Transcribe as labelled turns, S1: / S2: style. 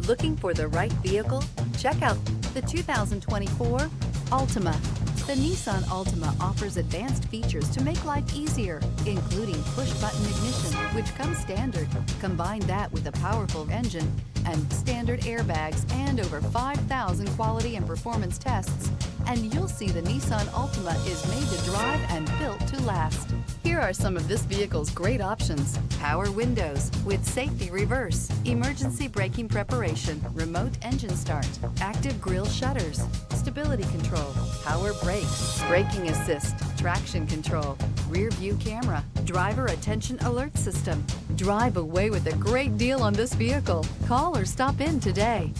S1: Looking for the right vehicle? Check out the 2024 Altima. The Nissan Altima offers advanced features to make life easier, including push-button ignition, which comes standard. Combine that with a powerful engine and standard airbags and over 5,000 quality and performance tests, and you'll see the Nissan Altima is made to drive and built to last. Here are some of this vehicle's great options: power windows with safety reverse, emergency braking preparation, remote engine start, active grille shutters, stability control, power brakes, braking assist, traction control, rear view camera, driver attention alert system. Drive away with a great deal on this vehicle. Call or stop in today.